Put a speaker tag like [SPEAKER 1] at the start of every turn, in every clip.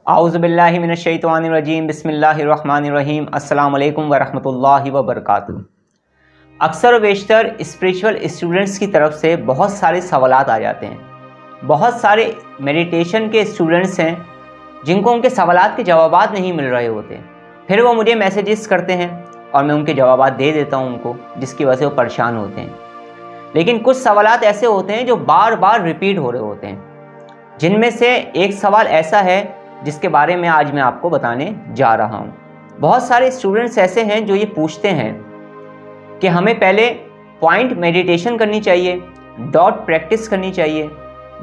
[SPEAKER 1] आऊज़ुबिल्लाहि मिनश्शैतानिर्रजीम बिस्मिल्लाहिर्रहमानिर्रहीम अस्सलामु अलैकुम वरहमतुल्लाहि वबरकातुहू। अक्सर व बेशतर स्पिरिचुअल स्टूडेंट्स की तरफ से बहुत सारे सवालात आ जाते हैं। बहुत सारे मेडिटेशन के स्टूडेंट्स हैं जिनको उनके सवालात के जवाबात नहीं मिल रहे होते। फिर वो मुझे मैसेजेस करते हैं और मैं उनके जवाबात दे देता हूँ उनको, जिसकी वजह से वो परेशान होते हैं। लेकिन कुछ सवालात ऐसे होते हैं जो बार बार रिपीट हो रहे होते हैं, जिनमें से एक सवाल ऐसा है जिसके बारे में आज मैं आपको बताने जा रहा हूँ। बहुत सारे स्टूडेंट्स ऐसे हैं जो ये पूछते हैं कि हमें पहले पॉइंट मेडिटेशन करनी चाहिए, डॉट प्रैक्टिस करनी चाहिए,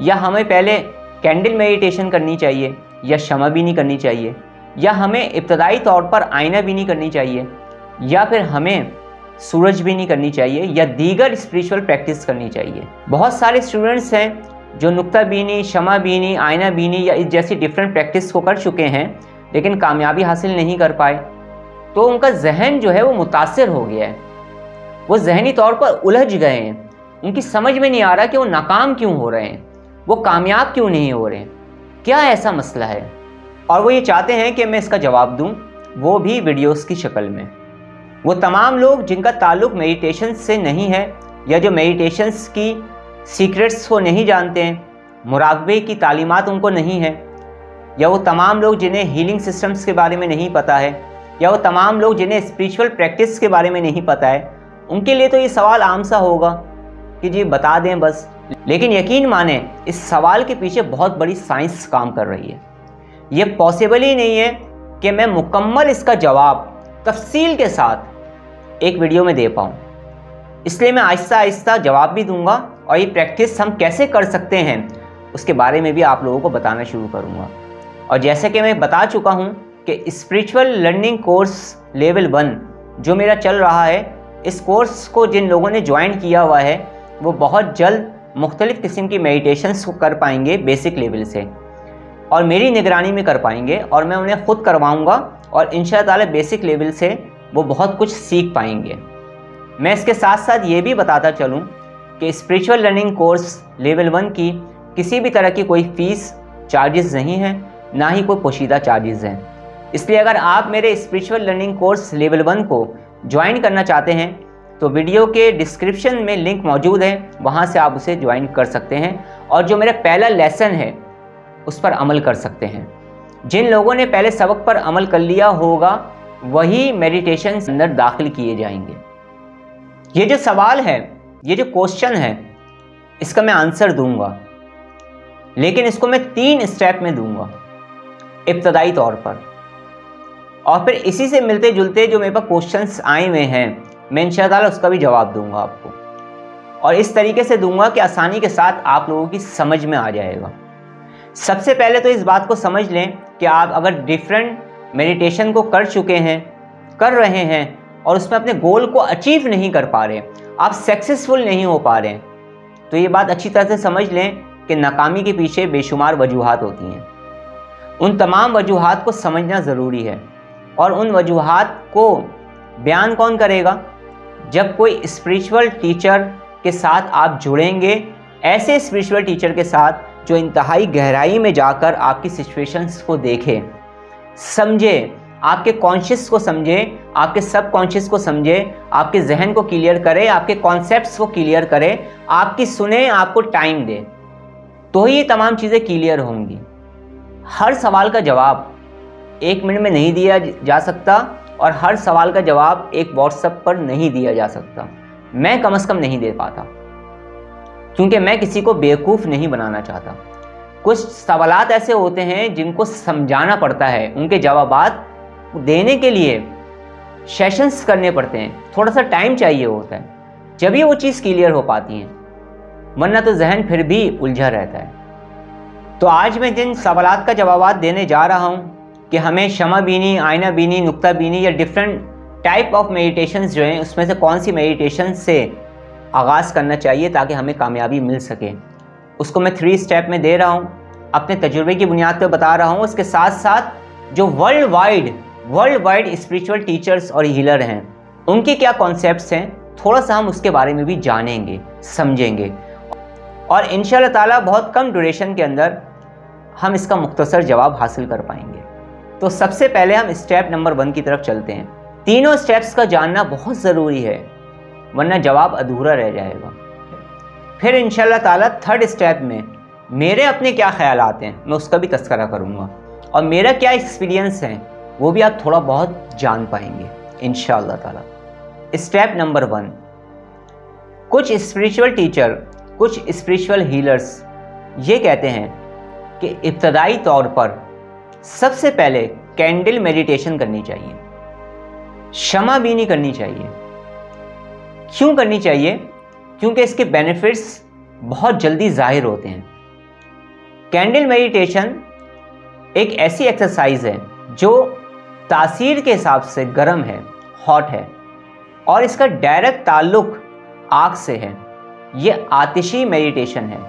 [SPEAKER 1] या हमें पहले कैंडल मेडिटेशन करनी चाहिए, या शमा बीनी करनी चाहिए, या हमें इब्तदाई तौर पर आईना बीनी करनी चाहिए, या फिर हमें सूरज बीनी करनी चाहिए, या दीगर स्पिरिचुअल प्रैक्टिस करनी चाहिए। बहुत सारे स्टूडेंट्स हैं जो नुक्ता बीनी, शमा बीनी, आईना बीनी या इस जैसी डिफरेंट प्रैक्टिस को कर चुके हैं लेकिन कामयाबी हासिल नहीं कर पाए, तो उनका जहन जो है वो मुतासिर हो गया है। वो जहनी तौर पर उलझ गए हैं। उनकी समझ में नहीं आ रहा कि वो नाकाम क्यों हो रहे हैं, वो कामयाब क्यों नहीं हो रहे हैं, क्या ऐसा मसला है। और वो ये चाहते हैं कि मैं इसका जवाब दूं, वो भी वीडियोस की शक्ल में। वो तमाम लोग जिनका ताल्लुक़ मेडिटेशन से नहीं है, या जो मेडिटेशंस की सीक्रेट्स को नहीं जानते हैं, मुराकबे की तालीमात उनको नहीं है, या वो तमाम लोग जिन्हें हीलिंग सिस्टम्स के बारे में नहीं पता है, या वो तमाम लोग जिन्हें स्पिरिचुअल प्रैक्टिस के बारे में नहीं पता है, उनके लिए तो ये सवाल आम सा होगा कि जी बता दें बस। लेकिन यकीन माने इस सवाल के पीछे बहुत बड़ी साइंस काम कर रही है। ये पॉसिबल ही नहीं है कि मैं मुकम्मल इसका जवाब तफसील के साथ एक वीडियो में दे पाऊँ। इसलिए मैं आहिस्ता आहिस्ता जवाब भी दूंगा और ये प्रैक्टिस हम कैसे कर सकते हैं उसके बारे में भी आप लोगों को बताना शुरू करूंगा। और जैसे कि मैं बता चुका हूं कि स्पिरिचुअल लर्निंग कोर्स लेवल 1 जो मेरा चल रहा है, इस कोर्स को जिन लोगों ने ज्वाइन किया हुआ है वो बहुत जल्द मुख्तलिफ़ किस्म की मेडिटेशंस को कर पाएंगे बेसिक लेवल से, और मेरी निगरानी में कर पाएंगे, और मैं उन्हें ख़ुद करवाऊँगा, और इंशाअल्लाह ताला बेसिक लेवल से वो बहुत कुछ सीख पाएंगे। मैं इसके साथ साथ ये भी बताता चलूँ कि स्पिरिचुअल लर्निंग कोर्स लेवल 1 की किसी भी तरह की कोई फ़ीस चार्जेस नहीं है, ना ही कोई पोशीदा चार्जेस हैं। इसलिए अगर आप मेरे स्पिरिचुअल लर्निंग कोर्स लेवल 1 को ज्वाइन करना चाहते हैं तो वीडियो के डिस्क्रिप्शन में लिंक मौजूद है, वहाँ से आप उसे ज्वाइन कर सकते हैं, और जो मेरा पहला लेसन है उस पर अमल कर सकते हैं। जिन लोगों ने पहले सबक पर अमल कर लिया होगा वही मेडिटेशन अंदर दाखिल किए जाएंगे। ये जो सवाल है, ये जो क्वेश्चन है, इसका मैं आंसर दूंगा, लेकिन इसको मैं 3 स्टेप में दूंगा इब्तदाई तौर पर, और फिर इसी से मिलते जुलते जो मेरे पास क्वेश्चंस आए हुए हैं मैं इंशाअल्लाह उसका भी जवाब दूंगा आपको, और इस तरीके से दूंगा कि आसानी के साथ आप लोगों की समझ में आ जाएगा। सबसे पहले तो इस बात को समझ लें कि आप अगर डिफरेंट मेडिटेशन को कर चुके हैं, कर रहे हैं, और उसमें अपने गोल को अचीव नहीं कर पा रहे, आप सक्सेसफुल नहीं हो पा रहे हैं, तो ये बात अच्छी तरह से समझ लें कि नाकामी के पीछे बेशुमार वजूहात होती हैं। उन तमाम वजूहात को समझना ज़रूरी है, और उन वजूहात को बयान कौन करेगा? जब कोई स्पिरिचुअल टीचर के साथ आप जुड़ेंगे, ऐसे स्पिरिचुअल टीचर के साथ जो इंतहाई गहराई में जाकर आपकी सिचुएशंस को देखे, समझे, आपके कॉन्शियस को समझे, आपके सब कॉन्शियस को समझे, आपके जहन को क्लियर करे, आपके कॉन्सेप्ट्स को क्लियर करे, आपकी सुने, आपको टाइम दे, तो ही ये तमाम चीज़ें क्लियर होंगी। हर सवाल का जवाब 1 मिनट में नहीं दिया जा सकता, और हर सवाल का जवाब एक व्हाट्सएप पर नहीं दिया जा सकता। मैं कम से कम नहीं दे पाता, क्योंकि मैं किसी को बेवकूफ़ नहीं बनाना चाहता। कुछ सवालात ऐसे होते हैं जिनको समझाना पड़ता है, उनके जवाबात देने के लिए सेशंस करने पड़ते हैं, थोड़ा सा टाइम चाहिए होता है, जब ये वो चीज़ क्लियर हो पाती है, वरना तो जहन फिर भी उलझा रहता है। तो आज मैं जिन सवालात का जवाब देने जा रहा हूँ कि हमें शमा बीनी, आईना बीनी, नुक्ता बीनी या डिफरेंट टाइप ऑफ मेडिटेशंस जो हैं उसमें से कौन सी मेडिटेशन से आगाज़ करना चाहिए ताकि हमें कामयाबी मिल सके, उसको मैं 3 स्टेप में दे रहा हूँ, अपने तजुर्बे की बुनियाद पर बता रहा हूँ। उसके साथ साथ जो वर्ल्ड वाइड स्पिरिचुअल टीचर्स और हीलर हैं उनके क्या कॉन्सेप्ट्स हैं, थोड़ा सा हम उसके बारे में भी जानेंगे, समझेंगे, और इंशाअल्लाह ताला बहुत कम ड्यूरेशन के अंदर हम इसका मुख्तसर जवाब हासिल कर पाएंगे। तो सबसे पहले हम स्टेप नंबर 1 की तरफ चलते हैं। तीनों स्टेप्स का जानना बहुत ज़रूरी है, वरना जवाब अधूरा रह जाएगा। फिर इंशाल्लाह ताला थर्ड स्टेप में मेरे अपने क्या ख्यालात हैं मैं उसका भी तस्करा करूँगा, और मेरा क्या एक्सपीरियंस है वो भी आप थोड़ा बहुत जान पाएंगे इंशाल्लाह ताला। स्टेप नंबर 1, कुछ स्पिरिचुअल टीचर, कुछ स्पिरिचुअल हीलर्स ये कहते हैं कि इब्तदाई तौर पर सबसे पहले कैंडल मेडिटेशन करनी चाहिए, क्षमा बीनी करनी चाहिए। क्यों करनी चाहिए? क्योंकि इसके बेनिफिट्स बहुत जल्दी जाहिर होते हैं। कैंडल मेडिटेशन एक ऐसी एक्सरसाइज है जो तासीर के हिसाब से गर्म है, हॉट है, और इसका डायरेक्ट ताल्लुक आग से है। ये आतिशी मेडिटेशन है।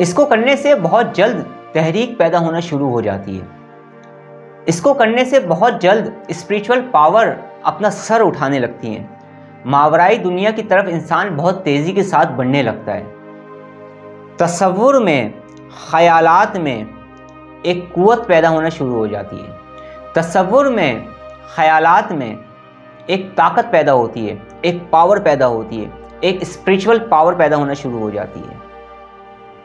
[SPEAKER 1] इसको करने से बहुत जल्द तहरीक पैदा होना शुरू हो जाती है। इसको करने से बहुत जल्द स्पिरिचुअल पावर अपना सर उठाने लगती है। मावराई दुनिया की तरफ इंसान बहुत तेज़ी के साथ बढ़ने लगता है। तसव्वुर में, ख़यालात में एक कुव्वत पैदा होना शुरू हो जाती है। तसव्वुर में, ख़यालात में एक ताकत पैदा होती है, एक पावर पैदा होती है, एक स्पिरिचुअल पावर पैदा होना शुरू हो जाती है,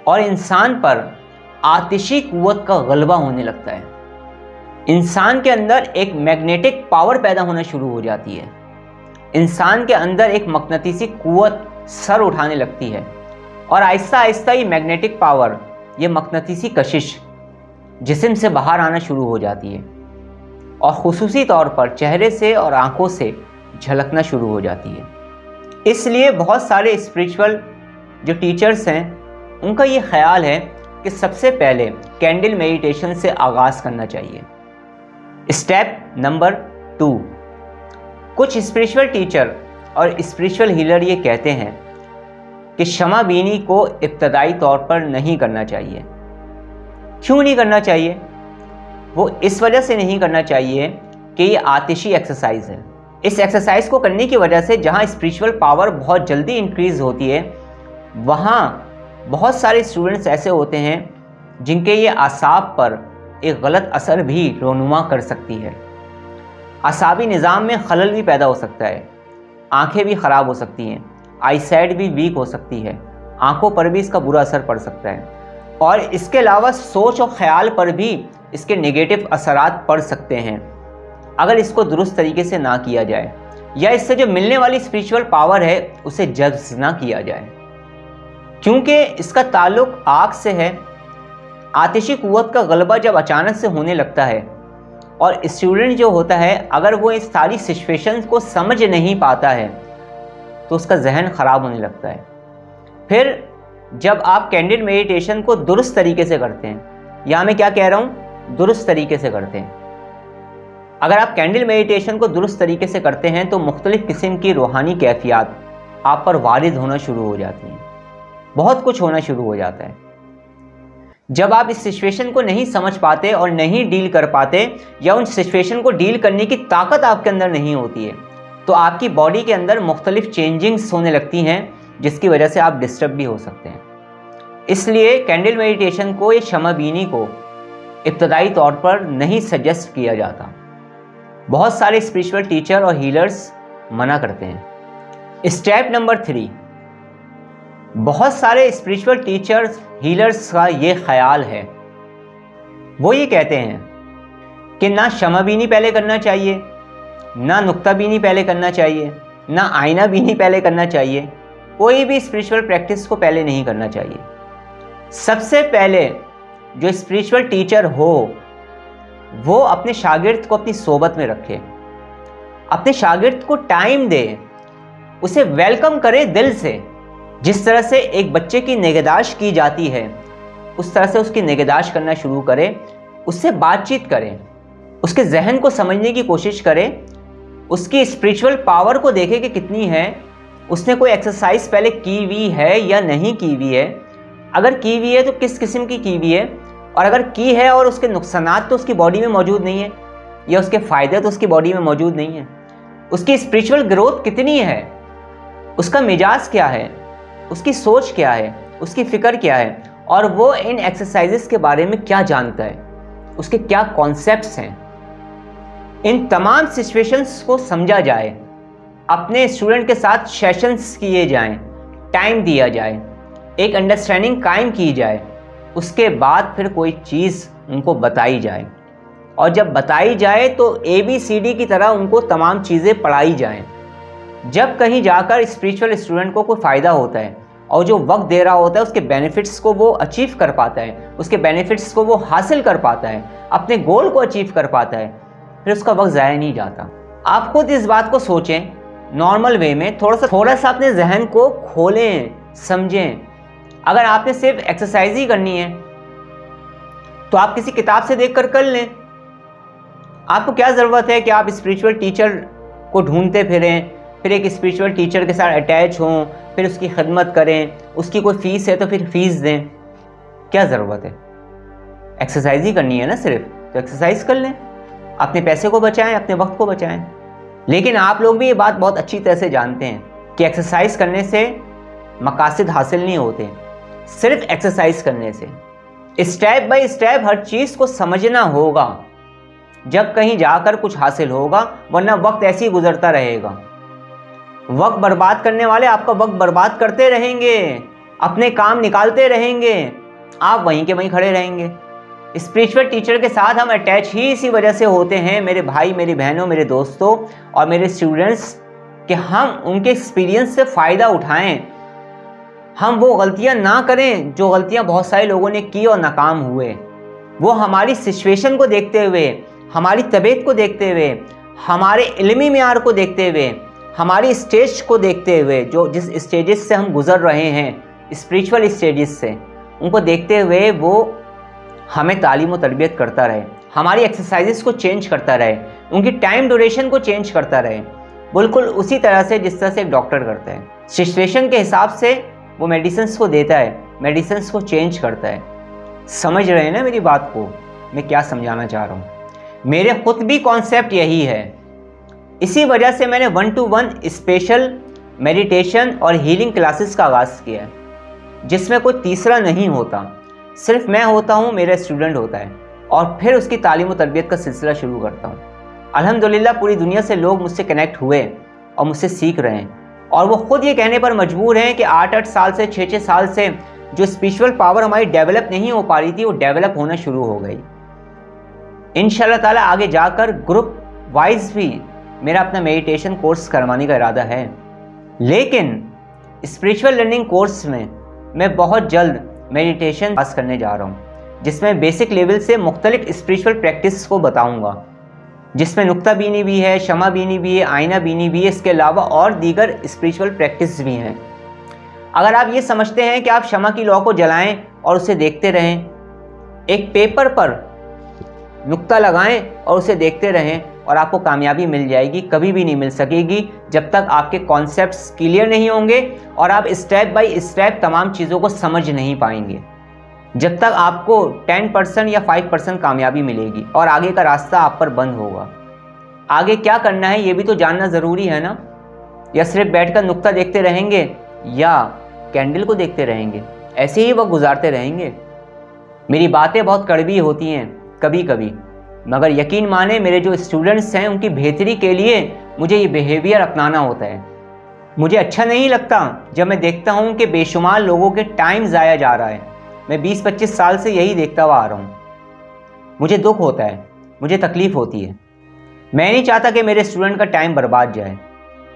[SPEAKER 1] और इंसान पर आतिशी कुव्वत का गलबा होने लगता है। इंसान के अंदर एक मैग्नेटिक पावर पैदा होना शुरू हो जाती है। इंसान के अंदर एक मकनतीसी कुव्वत सर उठाने लगती है, और आहिस्ता आहिस्ता ये मैग्नेटिक पावर, ये मकनतीसी कशिश जिस्म से बाहर आना शुरू हो जाती है, और ख़ुसूसी तौर पर चेहरे से और आँखों से झलकना शुरू हो जाती है। इसलिए बहुत सारे स्पिरिचुअल जो टीचर्स हैं उनका ये ख्याल है कि सबसे पहले कैंडल मेडिटेशन से आगाज़ करना चाहिए। स्टेप नंबर 2, कुछ स्पिरिचुअल टीचर और स्पिरिचुअल हीलर ये कहते हैं कि क्षमा बीनी को इब्तदाई तौर पर नहीं करना चाहिए। क्यों नहीं करना चाहिए? वो इस वजह से नहीं करना चाहिए कि ये आतिशी एक्सरसाइज है। इस एक्सरसाइज को करने की वजह से जहाँ स्पिरिचुअल पावर बहुत जल्दी इंक्रीज होती है, वहाँ बहुत सारे स्टूडेंट्स ऐसे होते हैं जिनके ये आसाब पर एक गलत असर भी रोनुमा कर सकती है। आसाबी निज़ाम में खलल भी पैदा हो सकता है, आंखें भी ख़राब हो सकती हैं, आईसाइट भी वीक हो सकती है, आंखों पर भी इसका बुरा असर पड़ सकता है, और इसके अलावा सोच और ख़याल पर भी इसके नेगेटिव असरात पड़ सकते हैं अगर इसको दुरुस्त तरीके से ना किया जाए, या इससे जो मिलने वाली स्पिरिचुअल पावर है उसे जज्ब ना किया जाए। क्योंकि इसका ताल्लुक आग से है। आतिशी कुव्वत का गलबा जब अचानक से होने लगता है, और स्टूडेंट जो होता है अगर वो इस सारी सिचुएशन को समझ नहीं पाता है तो उसका जहन ख़राब होने लगता है। फिर जब आप कैंडल मेडिटेशन को दुरुस्त तरीके से करते हैं, यहाँ मैं क्या कह रहा हूँ, दुरुस्त तरीके से करते हैं, अगर आप कैंडल मेडिटेशन को दुरुस्त तरीके से करते हैं तो मुख्तलिफ़ किस्म की रूहानी कैफियत आप पर वारिद होना शुरू हो जाती हैं, बहुत कुछ होना शुरू हो जाता है। जब आप इस सिचुएशन को नहीं समझ पाते और नहीं डील कर पाते, या उन सिचुएशन को डील करने की ताकत आपके अंदर नहीं होती है, तो आपकी बॉडी के अंदर मुख्तलिफ चेंजिंग्स होने लगती हैं, जिसकी वजह से आप डिस्टर्ब भी हो सकते हैं। इसलिए कैंडल मेडिटेशन को, या क्षमा बीनी को इब्तदाई तौर पर नहीं सजेस्ट किया जाता। बहुत सारे स्पिरिचुअल टीचर और हीलर्स मना करते हैं। स्टेप नंबर 3, बहुत सारे स्पिरिचुअल टीचर्स, हीलर्स का ये ख्याल है, वो ये कहते हैं कि ना क्षमा बीनी पहले करना चाहिए, ना नुक्ता बीनी पहले करना चाहिए, ना आईना बीनी पहले करना चाहिए, कोई भी स्पिरिचुअल प्रैक्टिस को पहले नहीं करना चाहिए। सबसे पहले जो स्पिरिचुअल टीचर हो वो अपने शागिर्द को अपनी सोबत में रखे, अपने शागिर्द को टाइम दे, उसे वेलकम करे दिल से। जिस तरह से एक बच्चे की निगहदाश्त की जाती है उस तरह से उसकी निगहदाश्त करना शुरू करें, उससे बातचीत करें, उसके जहन को समझने की कोशिश करें, उसकी स्पिरिचुअल पावर को देखें कि कितनी है, उसने कोई एक्सरसाइज पहले की हुई है या नहीं की हुई है, अगर की हुई है तो किस किस्म की हुई है, और अगर की है और उसके नुकसानात तो उसकी बॉडी में मौजूद नहीं है, या उसके फ़ायदे तो उसकी बॉडी में मौजूद नहीं है, उसकी स्पिरिचुअल ग्रोथ कितनी है, उसका मिजाज क्या है, उसकी सोच क्या है, उसकी फ़िक्र क्या है, और वो इन एक्सरसाइजेस के बारे में क्या जानता है, उसके क्या कॉन्सेप्ट्स हैं। इन तमाम सिचुएशंस को समझा जाए, अपने स्टूडेंट के साथ सेशंस किए जाएं, टाइम दिया जाए, एक अंडरस्टैंडिंग कायम की जाए, उसके बाद फिर कोई चीज़ उनको बताई जाए। और जब बताई जाए तो ABCD की तरह उनको तमाम चीज़ें पढ़ाई जाएं। जब कहीं जाकर स्पिरिचुअल स्टूडेंट को कोई फ़ायदा होता है और जो वक्त दे रहा होता है उसके बेनिफिट्स को वो अचीव कर पाता है, उसके बेनिफिट्स को वो हासिल कर पाता है, अपने गोल को अचीव कर पाता है, फिर उसका वक्त ज़ाया नहीं जाता। आप खुद इस बात को सोचें, नॉर्मल वे में थोड़ा सा अपने जहन को खोलें, समझें। अगर आपने सिर्फ एक्सरसाइज ही करनी है तो आप किसी किताब से देखकर कर लें। आपको क्या ज़रूरत है कि आप स्पिरिचुअल टीचर को ढूंढते फिरें, फिर एक स्पिरिचुअल टीचर के साथ अटैच हों, फिर उसकी खिदमत करें, उसकी कोई फ़ीस है तो फिर फ़ीस दें। क्या ज़रूरत है? एक्सरसाइज ही करनी है ना सिर्फ, तो एक्सरसाइज कर लें, अपने पैसे को बचाएं, अपने वक्त को बचाएं। लेकिन आप लोग भी ये बात बहुत अच्छी तरह से जानते हैं कि एक्सरसाइज करने से मकासद हासिल नहीं होते, सिर्फ एक्सरसाइज करने से। स्टेप बाय स्टेप हर चीज़ को समझना होगा, जब कहीं जाकर कुछ हासिल होगा, वरना वक्त ऐसे ही गुजरता रहेगा। वक्त बर्बाद करने वाले आपका वक्त बर्बाद करते रहेंगे, अपने काम निकालते रहेंगे, आप वहीं के वहीं खड़े रहेंगे। स्पिरिचुअल टीचर के साथ हम अटैच ही इसी वजह से होते हैं, मेरे भाई, मेरी बहनों, मेरे दोस्तों और मेरे स्टूडेंट्स, कि हम उनके एक्सपीरियंस से फ़ायदा उठाएं। हम वो गलतियां ना करें जो गलतियां बहुत सारे लोगों ने की और नाकाम हुए। वो हमारी सिचुएशन को देखते हुए, हमारी तबीयत को देखते हुए, हमारे इल्मी मेयार को देखते हुए, हमारी स्टेज को देखते हुए, जो जिस स्टेजेस से हम गुजर रहे हैं, स्पिरिचुअल स्टेजेस से, उनको देखते हुए वो हमें तालीम व तरबियत करता रहे, हमारी एक्सरसाइजेस को चेंज करता रहे, उनकी टाइम ड्यूरेशन को चेंज करता रहे, बिल्कुल उसी तरह से जिस तरह से एक डॉक्टर करता है। सिचुएशन के हिसाब से वो मेडिसिन्स को देता है, मेडिसिन्स को चेंज करता है। समझ रहे हैं ना मेरी बात को, मैं क्या समझाना चाह रहा हूँ? मेरे खुद भी कॉन्सेप्ट यही है। इसी वजह से मैंने 1-to-1 स्पेशल मेडिटेशन और हीलिंग क्लासेस का आगाज़ किया है, जिसमें कोई तीसरा नहीं होता, सिर्फ मैं होता हूँ, मेरा स्टूडेंट होता है, और फिर उसकी तालीम और तरबियत का सिलसिला शुरू करता हूँ। अल्हम्दुलिल्लाह पूरी दुनिया से लोग मुझसे कनेक्ट हुए और मुझसे सीख रहे हैं, और वो खुद ये कहने पर मजबूर हैं कि 8-8 साल से 6-6 साल से जो स्पिरिचुअल पावर हमारी डेवलप नहीं हो पा रही थी, वो डेवलप होना शुरू हो गई। इंशाल्लाह ताला आगे जाकर ग्रुप वाइज भी मेरा अपना मेडिटेशन कोर्स करवाने का इरादा है। लेकिन स्पिरिचुअल लर्निंग कोर्स में मैं बहुत जल्द मेडिटेशन पास करने जा रहा हूँ, जिसमें बेसिक लेवल से मुख्तलिफ स्पिरिचुअल प्रैक्टिस को बताऊँगा, जिसमें नुक्ता बीनी भी है, शमा बीनी भी है, आईना बीनी भी है, इसके अलावा और दीगर स्पिरिचुअल प्रैक्टिस भी हैं। अगर आप ये समझते हैं कि आप शमा की लौ को जलाएं और उसे देखते रहें, एक पेपर पर नुक्ता लगाएं और उसे देखते रहें, और आपको कामयाबी मिल जाएगी, कभी भी नहीं मिल सकेगी जब तक आपके कॉन्सेप्ट्स क्लियर नहीं होंगे और आप स्टेप बाय स्टेप तमाम चीज़ों को समझ नहीं पाएंगे। जब तक आपको 10% या 5% कामयाबी मिलेगी और आगे का रास्ता आप पर बंद होगा। आगे क्या करना है ये भी तो जानना ज़रूरी है ना। या सिर्फ बैठकर नुक्ता देखते रहेंगे या कैंडल को देखते रहेंगे, ऐसे ही वक्त गुजारते रहेंगे। मेरी बातें बहुत कड़वी होती हैं कभी कभी, मगर यकीन माने मेरे जो स्टूडेंट्स हैं उनकी बेहतरी के लिए मुझे ये बिहेवियर अपनाना होता है। मुझे अच्छा नहीं लगता जब मैं देखता हूँ कि बेशुमार लोगों के टाइम ज़ाया जा रहा है। मैं 20-25 साल से यही देखता हुआ आ रहा हूँ। मुझे दुख होता है, मुझे तकलीफ़ होती है। मैं नहीं चाहता कि मेरे स्टूडेंट का टाइम बर्बाद जाए।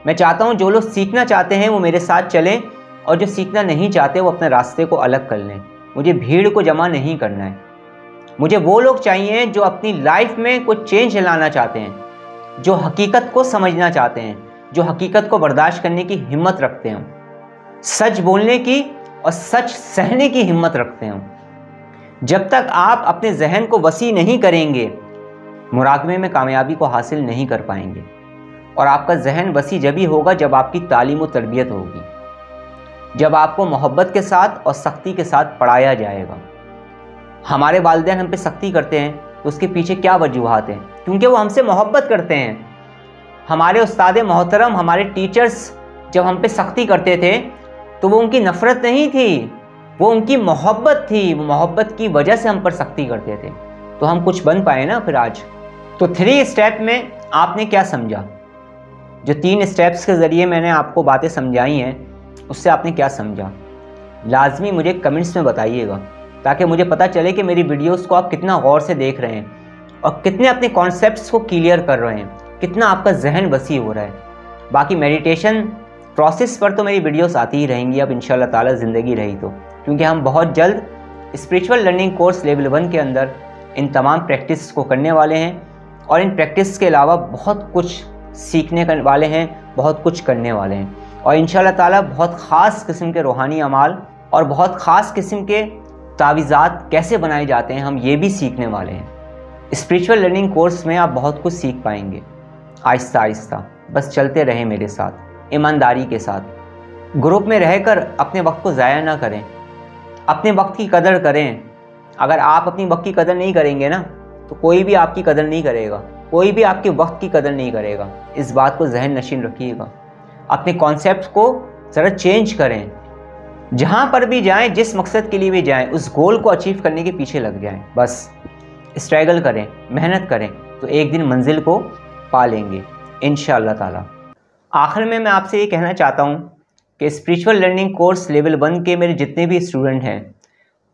[SPEAKER 1] मैं चाहता हूँ जो लोग सीखना चाहते हैं वो मेरे साथ चलें, और जो सीखना नहीं चाहते वो अपने रास्ते को अलग कर लें। मुझे भीड़ को जमा नहीं करना है। मुझे वो लोग चाहिए जो अपनी लाइफ में कुछ चेंज लाना चाहते हैं, जो हकीकत को समझना चाहते हैं, जो हकीकत को बर्दाश्त करने की हिम्मत रखते हैं, सच बोलने की और सच सहने की हिम्मत रखते हैं। जब तक आप अपने जहन को वसी नहीं करेंगे, मुराकबे में कामयाबी को हासिल नहीं कर पाएंगे। और आपका जहन वसी जब ही होगा जब आपकी तालीम और तरबियत होगी, जब आपको मोहब्बत के साथ और सख्ती के साथ पढ़ाया जाएगा। हमारे वालिदैन हम पे सख्ती करते हैं तो उसके पीछे क्या वजूहात हैं? क्योंकि वो हमसे मोहब्बत करते हैं। हमारे उस्ताद मोहतरम, हमारे टीचर्स जब हम पे सख्ती करते थे तो वो उनकी नफ़रत नहीं थी, वो उनकी मोहब्बत थी, वो मोहब्बत की वजह से हम पर सख्ती करते थे, तो हम कुछ बन पाए ना फिर आज। तो 3 स्टेप में आपने क्या समझा? जो 3 स्टेप्स के ज़रिए मैंने आपको बातें समझाई हैं, उससे आपने क्या समझा? लाजमी मुझे कमेंट्स में बताइएगा, ताकि मुझे पता चले कि मेरी वीडियोस को आप कितना गौर से देख रहे हैं और कितने अपने कॉन्सेप्ट्स को क्लियर कर रहे हैं, कितना आपका जहन वसी हो रहा है। बाकी मेडिटेशन प्रोसेस पर तो मेरी वीडियोस आती ही रहेंगी अब इंशाल्लाह ताला ज़िंदगी रही तो, क्योंकि हम बहुत जल्द स्पिरिचुअल लर्निंग कोर्स लेवल 1 के अंदर इन तमाम प्रैक्टिस को करने वाले हैं और इन प्रैक्टिस के अलावा बहुत कुछ सीखने वाले हैं, बहुत कुछ करने वाले हैं और इंशाल्लाह ताला बहुत ख़ास किस्म के रूहानी अमाल और बहुत ख़ास किस्म के तावीज़ात कैसे बनाए जाते हैं हम ये भी सीखने वाले हैं। स्पिरिचुअल लर्निंग कोर्स में आप बहुत कुछ सीख पाएंगे आहिस्ता आहिस्ता। बस चलते रहें मेरे साथ, ईमानदारी के साथ। ग्रुप में रहकर अपने वक्त को ज़ाया ना करें, अपने वक्त की कदर करें। अगर आप अपनी वक्त की कदर नहीं करेंगे ना, तो कोई भी आपकी कदर नहीं करेगा, कोई भी आपके वक्त की कदर नहीं करेगा। इस बात को जहन नशीन रखिएगा। अपने कॉन्सेप्ट को ज़रा चेंज करें। जहाँ पर भी जाएं, जिस मकसद के लिए भी जाएं, उस गोल को अचीव करने के पीछे लग जाएं। बस स्ट्रगल करें, मेहनत करें, तो एक दिन मंजिल को पा लेंगे इंशाअल्लाह ताला। आखिर में मैं आपसे ये कहना चाहता हूँ कि स्पिरिचुअल लर्निंग कोर्स लेवल 1 के मेरे जितने भी स्टूडेंट हैं,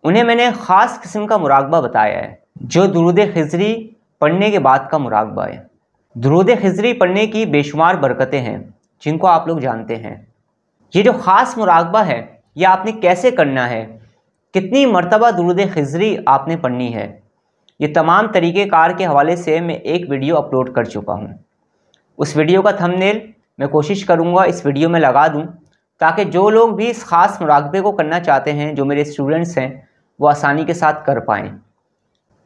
[SPEAKER 1] उन्हें मैंने ख़ास किस्म का मुराकबा बताया है, जो दुरूद खिज़री पढ़ने के बाद का मुराकबा है। दुरूद खिज़री पढ़ने की बेशुमार बरकतें हैं, जिनको आप लोग जानते हैं। ये जो ख़ास मुराकबा है, ये आपने कैसे करना है, कितनी मरतबा दुरूद खिज़री आपने पढ़नी है, ये तमाम तरीक़ेकार के हवाले से मैं एक वीडियो अपलोड कर चुका हूँ। उस वीडियो का थंबनेल मैं कोशिश करूँगा इस वीडियो में लगा दूँ, ताकि जो लोग भी इस ख़ास मुराकबे को करना चाहते हैं, जो मेरे स्टूडेंट्स हैं, वो आसानी के साथ कर पाएँ।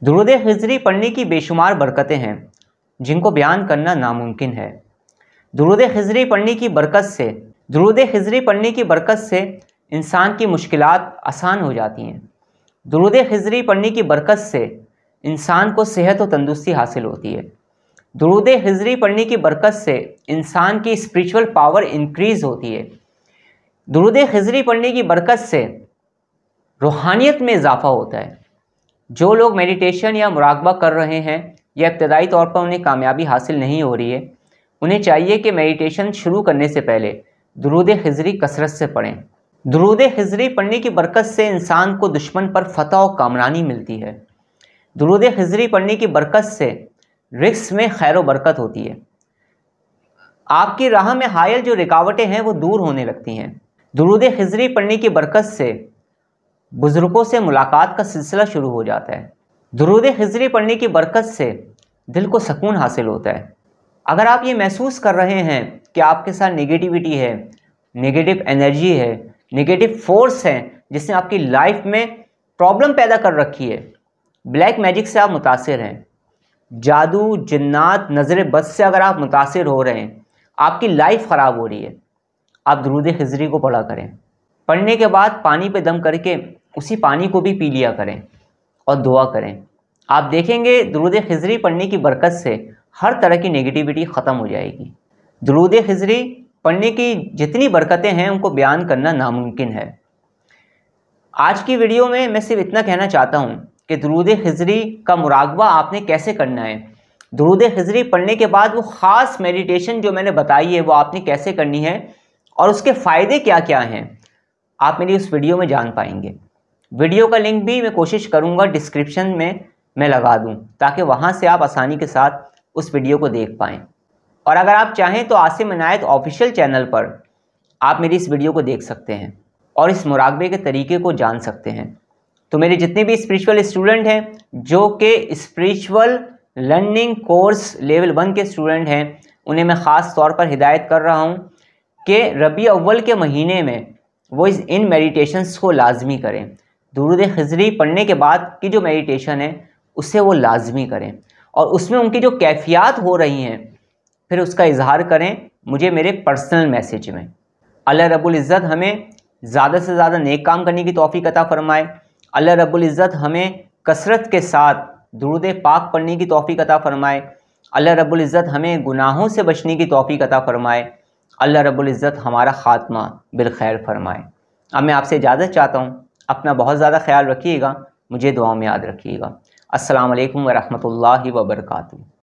[SPEAKER 1] दुरूद खिज़री पढ़ने की बेशुमार बरकतें हैं, जिनको बयान करना नामुमकिन है। दुरूद खिज़री पढ़ने की बरकत से, दुरूद खिज़री पढ़ने की बरकत से इंसान की मुश्किलात आसान हो जाती हैं। दुरूद खिज़री पढ़ने की बरकत से इंसान को सेहत और तंदुरुस्ती हासिल होती है। दुरूद खिज़री पढ़ने की बरकत से इंसान की स्पिरिचुअल पावर इंक्रीज़ होती है। दुरूद खिज़री पढ़ने की बरकत से रूहानियत में इजाफ़ा होता है। जो लोग मेडिटेशन या मुराकबा कर रहे हैं या इब्तदाई तौर पर उन्हें कामयाबी हासिल नहीं हो रही है, उन्हें चाहिए कि मेडिटेशन शुरू करने से पहले दुरूद खिज़री कसरत से पढ़ें। दुरूद खिज़री पढ़ने की बरकत से इंसान को दुश्मन पर फतह और कामरानी मिलती है। दुरूद खिज़री पढ़ने की बरकत से रिस्क में खैर व बरकत होती है। आपकी राह में हायल जो रुकावटें हैं वो दूर होने लगती हैं। दुरूद खिज़री पढ़ने की बरकत से बुज़ुर्गों से मुलाकात का सिलसिला शुरू हो जाता है। दुरूद खिज़री पढ़ने की बरकत से दिल को सुकून हासिल होता है। अगर आप ये महसूस कर रहे हैं कि आपके साथ नेगेटिविटी है, नेगेटिव एनर्जी है, नेगेटिव फोर्स है, जिसने आपकी लाइफ में प्रॉब्लम पैदा कर रखी है, ब्लैक मैजिक से आप मुतासिर हैं, जादू, जिन्नात, नज़र बद से अगर आप मुतासिर हो रहे हैं, आपकी लाइफ ख़राब हो रही है, आप दुरूद खिज़री को पढ़ा करें। पढ़ने के बाद पानी पे दम करके उसी पानी को भी पी लिया करें और दुआ करें। आप देखेंगे दुरूद खिज़री पढ़ने की बरकत से हर तरह की नेगेटिविटी ख़त्म हो जाएगी। दुरूद खिज़री पढ़ने की जितनी बरकतें हैं उनको बयान करना नामुमकिन है। आज की वीडियो में मैं सिर्फ इतना कहना चाहता हूँ कि दुरूद खिज़री का मुराकबा आपने कैसे करना है। दुरूद खिज़री पढ़ने के बाद वो ख़ास मेडिटेशन जो मैंने बताई है वो आपने कैसे करनी है और उसके फ़ायदे क्या क्या हैं, आप मेरी उस वीडियो में जान पाएंगे। वीडियो का लिंक भी मैं कोशिश करूँगा डिस्क्रिप्शन में मैं लगा दूँ, ताकि वहाँ से आप आसानी के साथ उस वीडियो को देख पाएँ। और अगर आप चाहें तो आसिम इनायत ऑफिशियल चैनल पर आप मेरी इस वीडियो को देख सकते हैं और इस मुराकबे के तरीके को जान सकते हैं। तो मेरे जितने भी स्पिरिचुअल स्टूडेंट हैं, जो कि स्पिरिचुअल लर्निंग कोर्स लेवल 1 के स्टूडेंट हैं, उन्हें मैं ख़ास तौर पर हिदायत कर रहा हूं कि रबी अव्वल के महीने में वो इन मेडिटेशंस को लाजमी करें। दुरूद खिज़री पढ़ने के बाद की जो मेडिटेशन है उससे वो लाजमी करें और उसमें उनकी जो कैफियत हो रही हैं फिर उसका इजहार करें मुझे मेरे पर्सनल मैसेज में। अल्लाह रब्बुल इज़्ज़त हमें ज़्यादा से ज़्यादा नेक काम करने की तौफीक अता फ़रमाए। अल्लाह रब्बुल इज़्ज़त हमें कसरत के साथ दुरूद पाक पढ़ने की तौफीक अता फ़रमाए। अल्लाह रब्बुल इज़्ज़त हमें गुनाहों से बचने की तौफीक अता फ़रमाए। अल्लाह रब्बुल इज़्ज़त हमारा ख़ात्मा बिल खैर फ़रमाए। अब मैं आपसे इजाज़त चाहता हूँ। اپنا بہت زیادہ خیال رکھیے گا، مجھے دعاؤں میں یاد رکھیے گا۔ السلام علیکم ورحمۃ اللہ وبرکاتہ۔